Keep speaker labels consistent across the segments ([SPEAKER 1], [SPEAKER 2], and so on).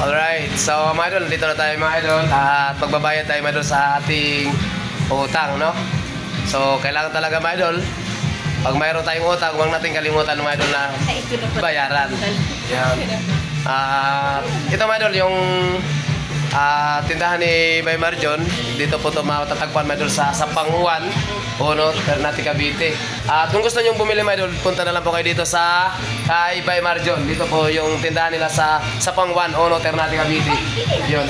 [SPEAKER 1] Alright, so mga idol, dito na tayo mga idol at magbabayad tayo mga idol sa ating utang, no? So, kailangan talaga mga idol, pag mayroon tayong utang, huwag natin kalimutan mga idol na bayaran. Yan. Ito mga idol, yung tindahan ni Bay Marjon, dito po ito matatagpuan mga idol sa Sapanguan, Puno, Ternate, Cavite. At kung gusto nyo bumili mga idol, punta na lang po kayo dito sa kay Bay Marjon. Dito po yung tindahan nila sa Sapanguan, Puno, Ternate, Cavite. Yun.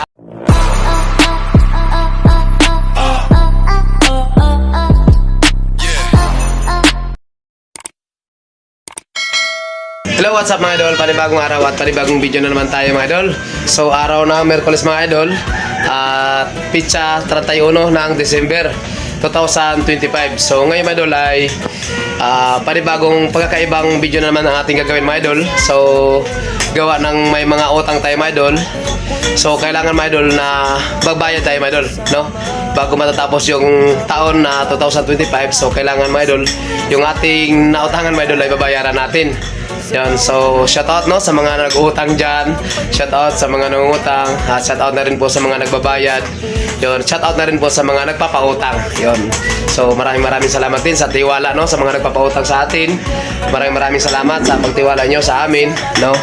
[SPEAKER 1] Hello, what's up mga idol? Panibagong araw at panibagong video na naman tayo mga idol. So, araw na Merkulis mga idol at pitsa 31 ng December 2025. So, ngayon mga idol ay panibagong pagkakaibang video na naman ang ating gagawin mga idol. So, gawa ng may mga utang tayo mga idol. So, kailangan mga idol na magbayad tayo mga idol, no? Bago matatapos yung taon na 2025. So, kailangan mga idol yung ating nautangan mga idol ay babayaran natin. Yan, so shoutout no sa mga nag-uutang dyan, shoutout sa mga nangungutang, at shoutout na rin po sa mga nagbabayad. Yon, shoutout na rin po sa mga nagpapautang. Yon. So maraming salamat din sa tiwala no sa mga nagpapautang sa atin. Maraming salamat sa pagtiwala nyo sa amin, no.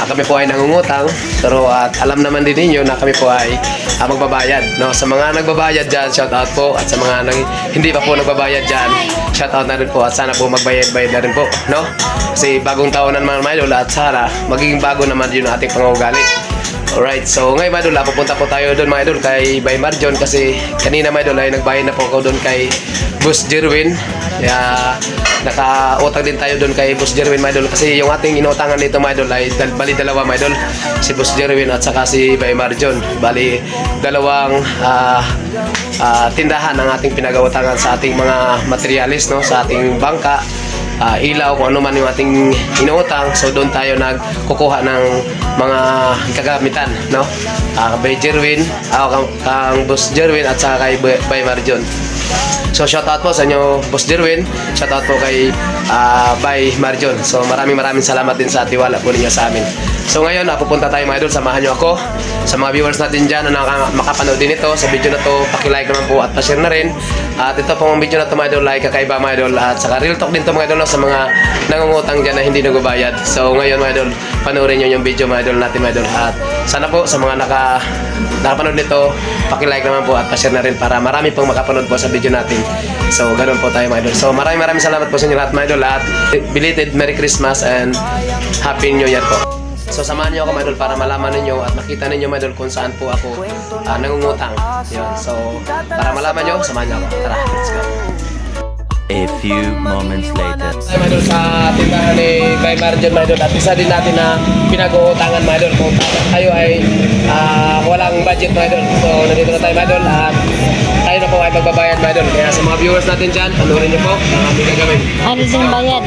[SPEAKER 1] Kami po ay nangungutang, pero at alam naman din ninyo na kami po ay magbabayad, no. Sa mga nagbabayad dyan, shoutout po, at sa mga hindi pa po nagbabayad dyan, shoutout na rin po, at sana po magbayad-bayad na rin po, no. Kasi bagong taon na naman mga idol, at sana magiging bago naman yun ang ating pangugali. Alright, so ngayon mga idol, pupunta po tayo doon mga idol kay Bay Marjon, kasi kanina mga idol ay nagbayad na po ako doon kay Boss Jerwin. Kaya nakautang din tayo doon kay Boss Jerwin mga idol, kasi yung ating inutangan dito mga idol ay bali dalawa mga idol, si Boss Jerwin at saka si Bay Marjon. Bali dalawang tindahan ang ating pinag-uutangan sa ating mga materialis, no, sa ating bangka, ilaw, kung ano man yung ating inuutang. So doon tayo nagkukuha ng mga kagamitan, no. Bay Jerwin, kang Boss Jerwin at saka kay Bay Marjon. So shoutout po sa inyo Boss Jerwin, shoutout po kay Bay Marjon. So maraming salamat din sa tiwala po ninyo sa amin. So ngayon pupunta tayo mga idol, samahan nyo ako. Sa mga viewers natin dyan na makapanood din ito sa video na to, paki-like naman po at pa-share na rin. At ito pong video na to mga idol ay kakaiba mga idol, at saka real talk din to mga idol, no, sa mga nangungutang dyan na hindi nagbabayad. So ngayon mga idol, panoorin nyo yung video mga idol natin mga idol. At sana po sa mga nakapanood nito, paki-like naman po at pa-share na rin para marami pong makapanood po sa video natin. So ganun po tayo mga idol. So maraming salamat po sa inyo lahat mga idol, at belated Merry Christmas and Happy New Year po. So samahan niyo ako mga idol para malaman ninyo at makita ninyo mga idol kung saan po ako nangungutang. Yun. So para malaman nyo, samahan niyo ako. Tara, let's go.
[SPEAKER 2] A few moments later.
[SPEAKER 1] Mga idol, sa tindahan ni Bay Marjon mga idol, at isa din natin na pinag-uutangan mga idol kung tayo ay walang budget mga idol. So nandito na tayo mga idol, at tayo na po ay magbabayad mga idol. Kaya sa mga viewers natin dyan, panoorin niyo po ang aming gagawin.
[SPEAKER 3] Ano din bayad?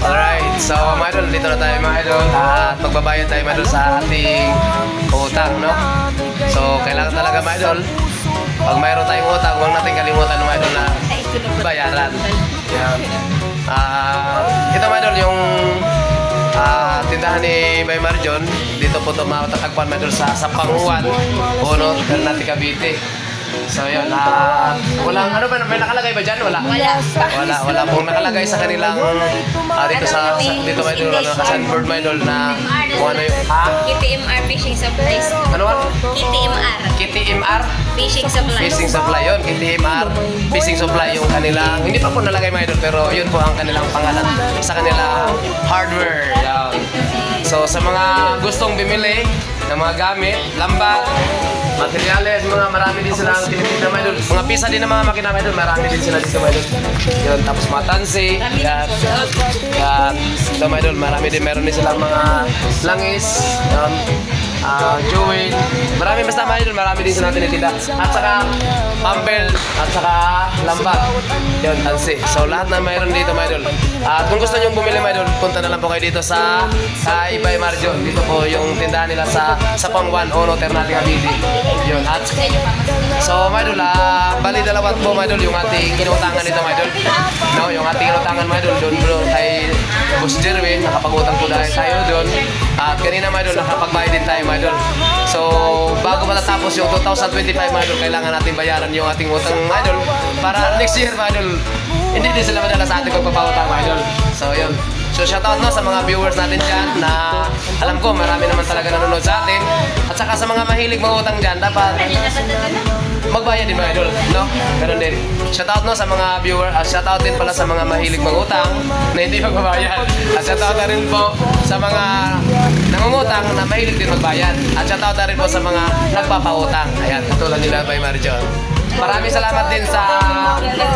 [SPEAKER 1] Alright, so mga idol, dito na tayo mga idol at magbabayad tayo mga idol sa ating utang, no? So, kailangan talaga mga idol, pag mayroon tayong utang, huwag natin kalimutan mga idol na bayaran. Yan. Ito mga idol, yung tindahan ni Bay Marjon, dito po ito matatagpuan mga idol sa Sapanguan, Puno, Ternate, Cavite. So yun, walang ano ba, may nakalagay ba dyan? Wala pong nakalagay sa kanilang dito may idol, naka-sunboard may idol na kung ano yung
[SPEAKER 3] KTMR Fishing Supplies.
[SPEAKER 1] ano ba?
[SPEAKER 3] KTMR
[SPEAKER 1] Fishing
[SPEAKER 3] Fishing Supply.
[SPEAKER 1] Supply yun, KTMR Fishing Supply yung kanilang, hindi pa po nalagay mga idol, pero yun po ang kanilang pangalan sa kanilang hardware. Yan. So sa mga gustong bimili ng mga gamit, lambat, materials, mga marami din sila ang tinitinda mga idol. Mga pisa din ng mga makina mga idol, marami din sila dito mga idol. Yun, tapos mga tansi, yan. Ito mga idol, marami din, meron din silang mga langis, jewel, marami basta mga idol, marami din sila tinitinda. At saka pambel, at saka lambat. Yun, tansi. So lahat na mayroon dito mga idol. At kung gusto nyo bumili mga idol, punta na lang po kayo dito sa kay Bay Marjon. Dito po yung tindahan nila sa Sapanguan, Puno, Ternate, Cavite. Yun, at so mga idol, bali dalawat po mga idol yung ating inutangan nito mga idol. No, yung ating inutangan mga idol doon bro kay Boss Boss Jerwin, nakapag-utang po dahil tayo doon. At kanina mga idol, nakapagbayad din tayo mga idol. So, bago matatapos yung 2025 mga idol, kailangan natin bayaran yung ating utang mga idol. Para next year mga idol, hindi din sila madala sa ating pagpapautang mga idol. So, yun. So, shoutout no sa mga viewers natin dyan na alam ko marami naman talaga nanonood sa atin. At saka sa mga mahilig mangutang dyan, dapat magbayad din mga idol, no? Ganun din. Shoutout no sa mga viewer, shoutout din pala sa mga mahilig mangutang na hindi magbabayad. At shoutout na rin po sa mga nangungutang na mahilig din magbayad. At shoutout na rin po sa mga nagpapautang. Ayan, katulad nila by Marijon. Maraming salamat din sa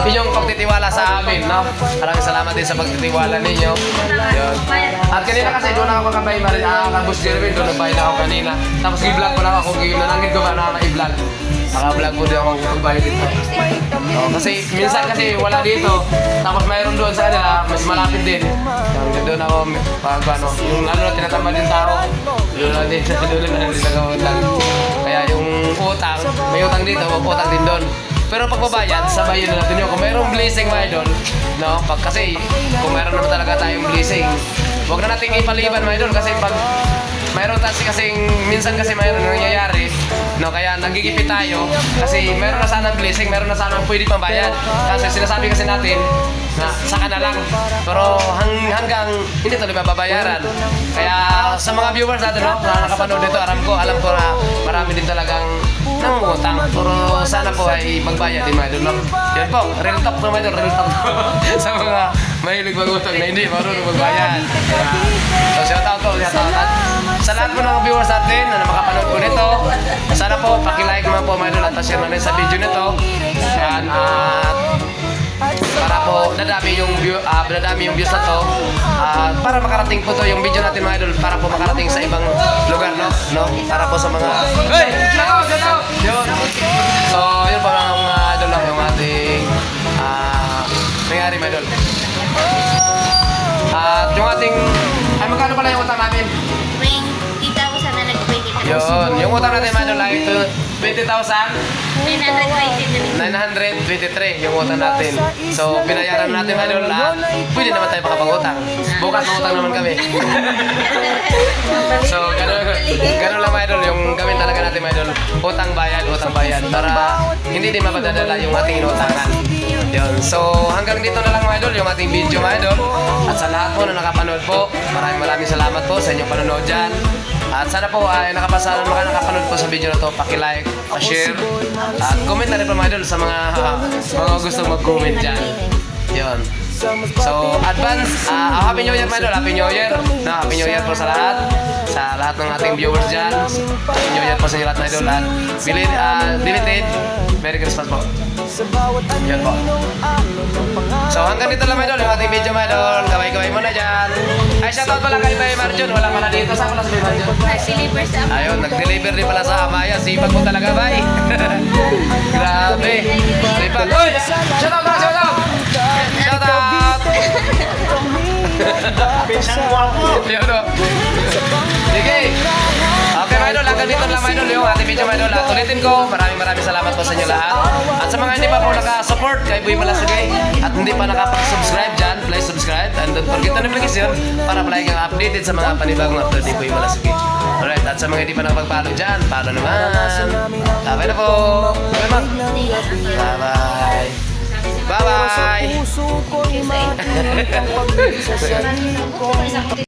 [SPEAKER 1] inyong pagtitiwala sa amin, no? Maraming salamat din sa pagtitiwala ninyo. Yun. At kanina kasi doon ako makabay Boss Jerwin, doon nagbayad ako kanina. Tapos i-vlog ko lang ako, nanangin ko ba na i-vlog. Naka-vlog ko din ako pagbayad dito. So, kasi minsan kasi wala dito, tapos mayroon doon sa kanila, mas malapit din. Doon ako, pag ano, yung ano na tinatama din tao, doon na din sa utang. Kaya yung utang, may utang dito, utang din doon. Pero pag babayad, sabayin na natin yun. Kung mayroong blessing mga idol, no? Pag kasi, kung mayroon naman talaga tayong blessing, huwag na natin ipaliban mga idol kasi pag mayroon kasing minsan kasi mayroon nangyayari, no? Kaya nagigipit tayo kasi mayroon na sanang blessing, mayroon na sanang pwede pang bayad. Kasi sinasabi kasi natin na saka na lang. Pero hanggang hindi tuloy mababayaran. Kaya sa mga viewers natin, no, na nakapanood dito, alam ko na marami din talagang nangungutang. Pero sana po ay magbayad din mga idol, no? Yan po, real talk po mga idol, real talk sa mga mahilig magutang na hindi marunong magbayad. So shout out po, shout out. At sa lahat po ng viewers natin na makapanood po nito, sana po pakilike naman po mga idol at share na rin sa video nito. Yan, at para po nadami yung views na to, para makarating po to yung video natin mga idol, para po makarating sa ibang lugar, no? Para po sa mga yun. So yun po lang mga idol lang yung ating nangyari mga idol. At yung ating magkano pala yung utang natin?
[SPEAKER 3] 20,000 na nag-20,000.
[SPEAKER 1] Yun, yung utang natin mga idol ay 20,000
[SPEAKER 3] 923.
[SPEAKER 1] 923 yung utang natin. So, pinayaran natin mga idol na pwede naman tayo makapag-utang. Bukas utang naman kami. So, ganun lang mga idol, yung gawin talaga natin mga idol. Utang bayad para hindi din mapadadala yung ating inutangan. Yun. So, hanggang dito na lang mga idol yung ating video mga idol. At sa lahat po na nakapanood po, maraming salamat po sa inyong panonood dyan. At sana po ay nakapanood po sa video na to, paki-like, pa-share, at comment na rin po mga idol sa mga gusto mag-comment dyan. Yun. So, advance, Happy New Year mga idol, Happy New Year. Happy New Year po sa lahat ng ating viewers dyan. Happy New Year po sa inyo lahat mga idol. At belated, Merry Christmas po. Yun po. So, hanggang dito lang mga idol, yung ating video mga idol. Kaway-kaway muna dyan. Ay, shoutout pala kay Bay Marjon. Wala pala dito. Saan pala si Bay Marjon?
[SPEAKER 3] Nag-deliver sa amin.
[SPEAKER 1] Ayun, nag-deliver din pala sa Amaya. Sipag mo talaga, Bay. Grabe. Sipag. Uy! Shoutout na! Shoutout! Shoutout! Yun o. Sige. Okay mga idol, hanggang dito lang mga idol yung ating video mga idol. At ulitin ko, maraming salamat po sa inyo lahat. At sa mga hindi pa po naka-support kay Boy Malasugay at hindi pa nakapag-subscribe dyan, please subscribe and don't forget the notification para palagi kang updated sa mga panibagong upload ni Boy Malasugay. Alright, at sa mga hindi pa nakapag-follow dyan, follow naman. Okay na po. Bye-bye. Bye-bye.
[SPEAKER 3] Bye-bye.